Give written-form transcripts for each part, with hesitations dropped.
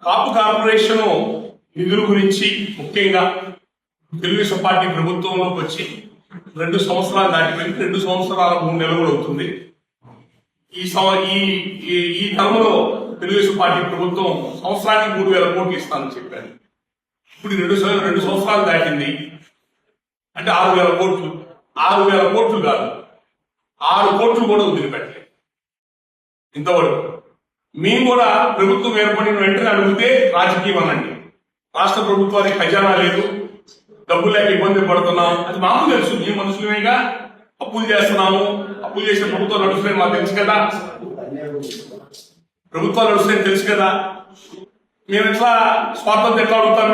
కాపు corporation నిధుల గురించి ముఖ్యంగా తెలుగుదేశం పార్టీ ప్రభుత్వంలోకి వచ్చి 2 సంవత్సరాలు దాటిపోయి 2 సంవత్సరాల 3 నెలలు కూడా అవుతుంది. ఈ టర్మ్లో తెలుగుదేశం పార్టీ ప్రభుత్వం సంవత్సరానికి 3,000 కోట్లు ఇస్తానని చెప్పారు. ఇప్పుడు 2 సంవత్సరాలు దాటింది అంటే 6,000 కోట్లు. 6,000 కోట్లు కాదు, 6 కోట్లు కూడా వదిలిపెట్టలేదు ఇంతవరకు. మేము కూడా ప్రభుత్వం ఏర్పడిన వెంటనే అడిగితే రాజకీయం అనండి, రాష్ట్ర ప్రభుత్వానికి ఖజానా లేదు, డబ్బులు లేక ఇబ్బంది పడుతున్నాం, అది మాకు తెలుసు. మేము మనుషులమేగా, అప్పులు చేస్తున్నాము, అప్పులు చేసిన ప్రభుత్వం నడుస్తున్నాయి మాకు తెలుసు కదా, ప్రభుత్వాలు నడుస్తున్నాయి తెలుసు కదా. మేము ఎట్లా స్వాతంత్రం ఎట్లా అడుగుతాం?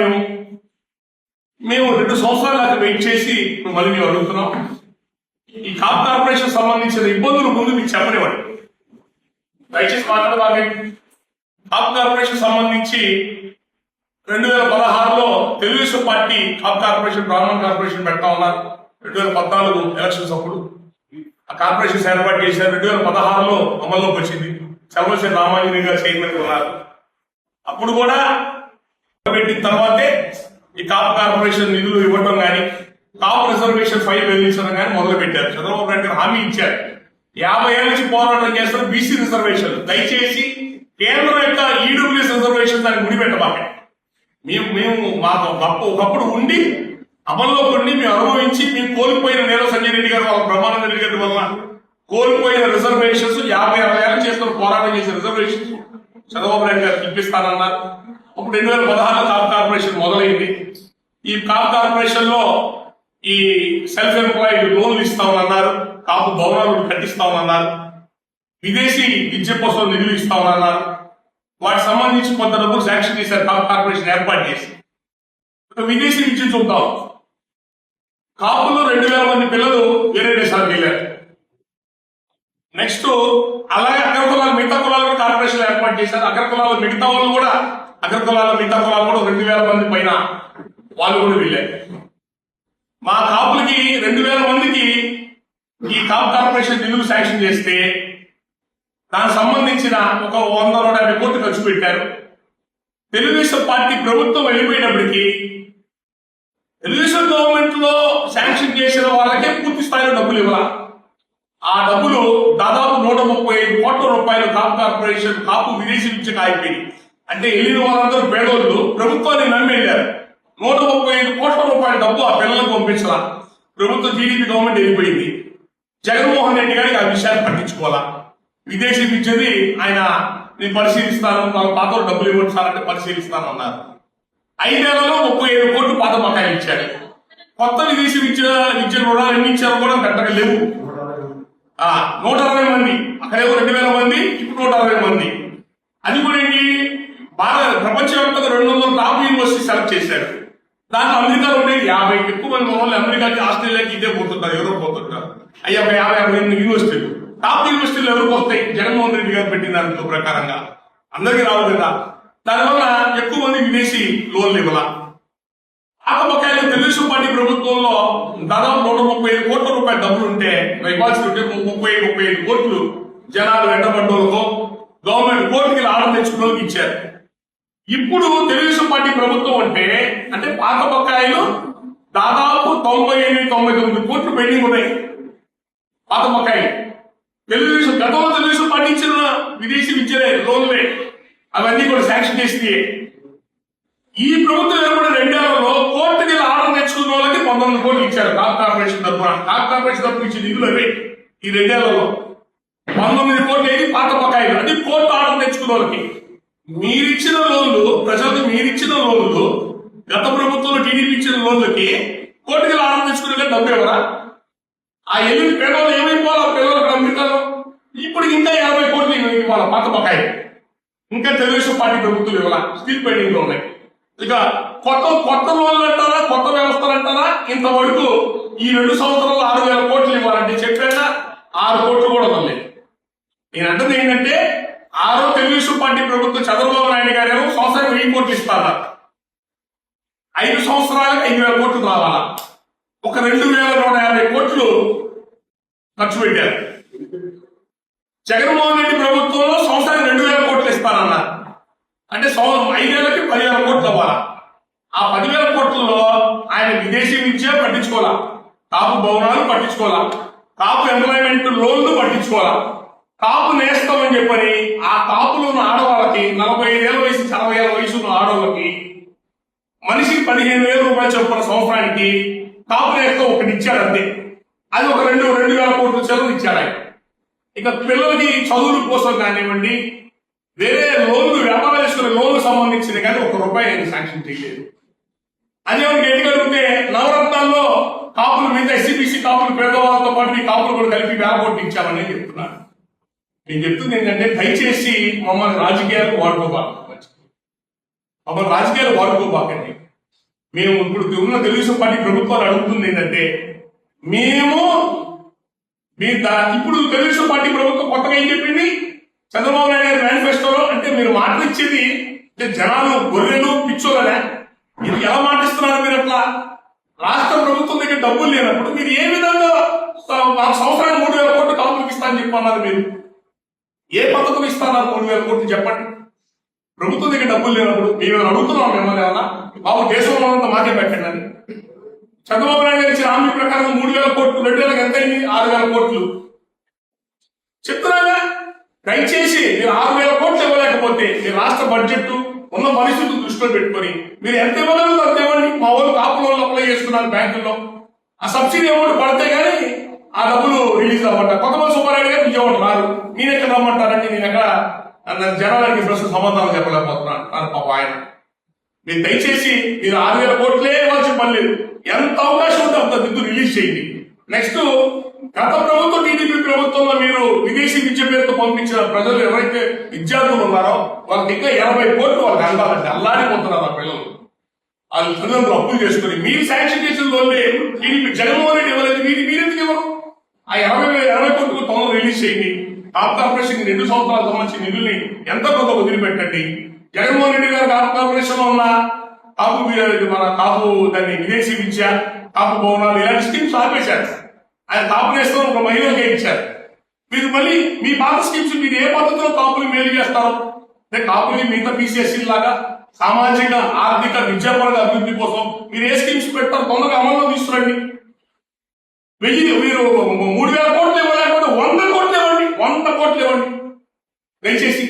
మేము 2 సంవత్సరాల దాకా వెయిట్ చేసి మళ్ళీ మేము అడుగుతున్నాం. ఈ కాప్ కార్పొరేషన్ సంబంధించిన ఇబ్బందులు ముందు మీకు చెప్పనివ్వండి, దయచేసి మాట్లాడదాన్ని. కాప్ కార్పొరేషన్ సంబంధించి 2016లో Telugu Desam party cap corporation, Brahman corporation పెడతా ఉన్నారు. 2014 ఎలక్షన్స్ అప్పుడు ఆ కార్పొరేషన్ ఏర్పాటు చేశారు. 2016లో అమల్లోకి వచ్చింది. చలమశ్రీ రామాంజనేయ గారు చైర్మన్ ఉన్నారు. అప్పుడు కూడా పెట్టిన తర్వాతే ఈ కాప్ కార్పొరేషన్ నిధులు ఇవ్వడం కానీ, కాప్ రిజర్వేషన్ ఫైల్ వెళ్లించడం కానీ మొదలు పెట్టారు. చంద్రబాబు నాయుడు గారు హామీ ఇచ్చారు, 50 ఏళ్ళ నుంచి పోరాటం చేస్తారు బీసీ రిజర్వేషన్, దయచేసి కేంద్రం యొక్క ఈడబ్ల్యూఎస్ రిజర్వేషన్ దాన్ని ముడిపెట్టబాక. మేము మాకు ఒకప్పుడు ఉండి అమల్లోకి ఉండి మేము అనుభవించి మేము కోల్పోయిన నేల సంజయ్ రెడ్డి గారు వాళ్ళ బ్రహ్మానంద రెడ్డి గారి వల్ల కోల్పోయిన రిజర్వేషన్స్ 50-60 ఏళ్ళ చేస్తున్న పోరాటం చేసిన రిజర్వేషన్స్ చంద్రబాబు నాయుడు గారు ఇప్పిస్తానన్నారు. అప్పుడు 2016 కాప్ కార్పొరేషన్ మొదలైంది. ఈ కాప్ కార్పొరేషన్ లో ఈ సెల్ఫ్ ఎంప్లాయిడ్ లోన్లు ఇస్తామన్నారు, కాపు భవనాలు కట్టిస్తామన్నారు, విదేశీ విద్య కోసం నిధులు ఇస్తామన్నారు. వాటికి సంబంధించి కొంత డబ్బులు శాంక్షన్ చేశారు కాప్ కార్పొరేషన్ ఏర్పాటు చేసి. విదేశీ విద్య చూద్దాం. కాపులో 2,000 మంది పిల్లలు వేరే దేశాలకు వెళ్ళారు. నెక్స్ట్ అలాగే అగ్రకులాలు మిగతా కులాలు కార్పొరేషన్ ఏర్పాటు చేశారు. అగ్రకులాలు మిగతా వాళ్ళు కూడా 2,000 మంది పైన వాళ్ళు కూడా వెళ్ళారు. మా కాపులకి 2,000 మందికి ఈ కాప్ కార్పొరేషన్ నిధులు శాంక్షన్ చేస్తే దానికి సంబంధించిన ఒక 100-150 కోట్లు ఖర్చు పెట్టారు. తెలుగుదేశం పార్టీ ప్రభుత్వం వెళ్ళిపోయినప్పటికీ తెలుగుదేశం గవర్నమెంట్ లో శాంక్షన్ చేసిన వాళ్ళకే పూర్తి స్థాయిలో డబ్బులు ఇవ్వాలి. ఆ డబ్బులు దాదాపు 135 కోట్ల రూపాయలు కాప్ కార్పొరేషన్ కాపు విదేశీ విద్యకు ఆగిపోయింది. అంటే వెళ్ళిన వాళ్ళందరూ పేదోళ్ళు ప్రభుత్వాన్ని నమ్మి వెళ్ళారు. 135 కోట్ల రూపాయల డబ్బు ఆ పిల్లలకు పంపించాల. ప్రభుత్వ టీడీపీ గవర్నమెంట్ వెళ్ళిపోయింది. జగన్మోహన్ రెడ్డి గారికి ఆ విషయాన్ని పట్టించుకోవాలా. విదేశీ విద్యది ఆయన నేను పరిశీలిస్తాను, వాళ్ళ పాత డబ్బులు ఇవ్వండి సార్ అంటే పరిశీలిస్తాను అన్నారు. 5 ఏళ్లలో 35 కోట్లు పాత బకాయిలు ఇచ్చారు. కొత్త విదేశీ విద్య రుణాలు ఎన్ని ఇచ్చారో కూడా పెద్దగా లేవు. 160 మంది, అక్కడేమో 2,000 మంది, ఇప్పుడు 160 మంది. అది కూడా ఏంటి, బాగా ప్రపంచవ్యాప్తంగా 200 టాప్ యూనివర్సిటీ సెలెక్ట్ చేశారు. దాంట్లో అమెరికాలో ఉండేది 50. ఎక్కువ మంది వాళ్ళు అమెరికాకి, ఆస్ట్రేలియాకి ఇదే పోతుంటారు, ఎవరో పోతుంటారు. అయ్యా 50 యూనివర్సిటీలు, టాప్ యూనివర్సిటీలు ఎవరికి వస్తాయి? జగన్మోహన్ రెడ్డి గారు పెట్టిన దాంట్లో ప్రకారంగా అందరికీ రావు కదా. దానివల్ల ఎక్కువ మంది విదేశీ లోన్లు ఇవ్వాల. ఆకబకాయలు తెలుగుదేశం పార్టీ ప్రభుత్వంలో దాదాపు 135 కోట్ల రూపాయల డబ్బులు ఉంటే ఇవ్వాల్సి ఉంటే 35 కోట్లు జనాలు వెంటబడ్డోళ్ళకో గవర్నమెంట్ కోర్టుకి ఆర్డర్ తెచ్చుకున్న ఇచ్చారు. ఇప్పుడు తెలుగుదేశం పార్టీ ప్రభుత్వం అంటే పాత బకాయిలు దాదాపు 98-99 కోట్లు పెండింగ్ ఉన్నాయి. పాత బకాయిలు గతంలో తెలుగుదేశం పార్టీ ఇచ్చిన విదేశీ విద్యలే లోన్లే అవన్నీ కూడా శాంక్షన్ చేసి ఈ ప్రభుత్వం ఏర్పడిన 2 ఏళ్లలో కోర్టుకి ఆర్డర్ తెచ్చుకున్న వాళ్ళకి 19 కోట్లు ఇచ్చారు కాప్ కార్పొరేషన్ తరఫున. కాప్ కార్పొరేషన్ తరఫున ఇచ్చిన నిధులు అవే. ఈ 2 ఏళ్లలో 19 కోట్లు ఏది పాత బకాయిలు, అది కోర్టు ఆర్డర్ తెచ్చుకున్న వాళ్ళకి. మీరిచ్చిన లోన్లు, ప్రజలకు మీరిచ్చిన లోన్లు, గత ప్రభుత్వంలో టీడీపీ ఇచ్చిన లోన్లకి కోర్టుకి ఆర్డర్ తెచ్చుకునే డబ్బు ఎవరా? ఆ ఎల్లుండి పేదవాళ్ళు ఏమైపోవాలి? పిల్లలకు అమెరికాలో ఇప్పుడు ఇంకా 50 కోట్లు ఇవ్వాలి పాత బకాయి. ఇంకా తెలుగుదేశం పార్టీ ప్రభుత్వం ఇవ్వాల, స్టిల్ పెండింగ్ లో ఉన్నాయి. ఇక కొత్త లోన్లు అంటారా, కొత్త వ్యవస్థలు అంటారా? ఇంతవరకు ఈ 2 సంవత్సరాలు 6,000 కోట్లు ఇవ్వాలంటే చెప్పాక 6 కోట్లు కూడా వదలలేదు. నేను అంటుంది ఏంటంటే, తెలుగుదేశం పార్టీ ప్రభుత్వం చంద్రబాబు నాయుడు గారేమో సంవత్సరానికి 1000 కోట్లు ఇస్తారా, 5 సంవత్సరాలకు 5,000 కోట్లు రావాలా, ఒక 2,150 కోట్లు ఖర్చు పెట్టారు. జగన్మోహన్ రెడ్డి ప్రభుత్వంలో సంవత్సరానికి 2,000 కోట్లు ఇస్తారన్నారు. అంటే 5 ఏళ్ళకి 10,000 కోట్లు అవ్వాలా. ఆ 10,000 కోట్లలో ఆయన విదేశీ విద్య పట్టించుకోవాలా, కాపు భవనాలు పట్టించుకోవాలా, కాపు ఎంప్లాయ్మెంట్ లోన్లు పట్టించుకోవాలా, కాపు నేస్తాం అని చెప్పని ఆ కాపులో ఉన్న ఆడవాళ్ళకి 45 ఏళ్ళ వయసు 60 ఏళ్ళ వయసు ఉన్న ఆడవాళ్ళకి మనిషికి 15,000 రూపాయలు చొప్పున సంవత్సరానికి కాపు నేస్తం ఒకటి ఇచ్చాడు అంతే. అది ఒక 2,000 కోట్ల చెరువు ఇచ్చాడు ఆయన. ఇక పిల్లలకి చదువుల కోసం కానివ్వండి, వేరే లోన్లు వ్యాపారం చేసుకునే లోన్లు సంబంధించిన కానీ ₹1 ఆయన శాంక్షన్ చేయలేదు. అదే గట్టిగా అడిగితే నవరత్నాల్లో కాపులు మీద ఎస్సీబీసీ కాపులు పేదవాళ్ళతో పాటు మీ కాపులు కూడా కలిపి 1,000 కోట్లు ఇచ్చామని చెప్తున్నారు. నేను చెప్తుంది ఏంటంటే దయచేసి మమ్మల్ని రాజకీయాలు వాడుకోబాకండి. మేము ఇప్పుడు ఉన్న తెలుగుదేశం పార్టీ ప్రభుత్వాలు అడుగుతుంది ఏంటంటే మేము ఇప్పుడు తెలుగుదేశం పార్టీ ప్రభుత్వం కొత్తగా ఏం చెప్పింది చంద్రబాబు నాయుడు గారి మేనిఫెస్టోలో, అంటే మీరు మాటలు ఇచ్చేది అంటే జనాలు గొర్రెలు పిచ్చోలనే మీరు ఎలా మాటిస్తున్నారు? మీరు అట్లా రాష్ట్ర ప్రభుత్వం దగ్గర డబ్బులు లేనప్పుడు మీరు ఏ విధంగా సంవత్సరానికి 3,000 కోట్లు కాపులకు ఇస్తానని చెప్పన్నారు? మీరు ఏ పద్ధతిలో ఇస్తున్నారు 3,000 కోట్లు చెప్పండి. ప్రభుత్వం దగ్గర డబ్బులు లేనప్పుడు మేము అడుగుతున్నాం మిమ్మల్ని ఏమన్నా బాబు దేశంలో అంతా మాకే పెట్టండి అని. చంద్రబాబు నాయుడు గారి ఇచ్చిన హామీ ప్రకారం 3,000 కోట్లు 2 ఏళ్ళకి ఎంత అయింది? 6,000 కోట్లు చెప్తున్నాగా. దయచేసి మీరు 6,000 కోట్లు ఇవ్వలేకపోతే మీ రాష్ట్ర బడ్జెట్ ఉన్న పరిస్థితులు దృష్టిలో పెట్టుకొని మీరు ఎంత ఇవ్వగలరు అంత ఇవ్వండి. మా వాళ్ళు కాపు లోన్లు అప్లై చేసుకున్నారు బ్యాంకుల్లో, ఆ సబ్సిడీ అమౌంట్ పడితే గానీ ఆ డబ్బులు రిలీజ్ అవ్వట. కొత్తమంది సుబ్బారెడ్డి గారు విజయవాడ రారు, నేను ఎక్కడ రమ్మంటారంటే నేను ఎక్కడ జనాలకి ప్రశ్న సమాధానం చెప్పలేకపోతున్నాను పాప ఆయన. మీరు దయచేసి మీరు 6,000 కోట్లే ఇవ్వాల్సిన పని లేదు, ఎంత అవకాశం ఉంటే అంత దిద్దు రిలీజ్ చేయండి. నెక్స్ట్ గత ప్రభుత్వం టీడీపీ ప్రభుత్వంలో మీరు విదేశీ విద్య పేరుతో పంపించిన ప్రజలు ఎవరైతే విద్యార్థులు ఉన్నారో వాళ్ళకి ఇంకా 80 కోట్లు వాళ్ళకి అందాలంటే అల్లాడిపోతున్నారు ఆ పిల్లలు. వాళ్ళు తల్లిదండ్రులు అప్పులు చేసుకుని మీరు శాంక్షన్ చేసిన లోన్లే టీడీపీ జగన్మోహన్ రెడ్డి ఇవ్వలేదు, మీరెందుకు ఇవ్వరు? ఆ 80 కోట్లు తొందరగా రిలీజ్ చేయండి. కాపు కార్పొరేషన్ 2 సంవత్సరాలకు సంబంధించిన నిధుల్ని ఎంత కొంత వదిలిపెట్టండి. జగన్మోహన్ రెడ్డి గారు కాపు కార్పొరేషన్ లో ఉన్న కాపు మన కాపు దాన్ని విదేశీ విద్య, కాపు భవనాలు ఇలాంటి స్కీమ్స్ ఆపేశారు. ఆయన కాపు నేస్తం ఒక మహిళలకే ఇచ్చారు. మీరు మళ్ళీ మీ పాత స్కీమ్స్ మీరు ఏ పద్ధతిలో కాపులు మేలు చేస్తారు? అంటే కాపుని మిగతా PCSC లాగా సామాజిక ఆర్థిక విద్యాపరంగా అభివృద్ధి కోసం మీరు ఏ స్కీమ్స్ పెడతారు? తొందరగా అమల్లో తీసుకురండి. మీరు 3,000 కోట్లు ఇవ్వలేకపోతే 100 కోట్లు ఇవ్వండి, 100 కోట్లు ఇవ్వండి దయచేసి.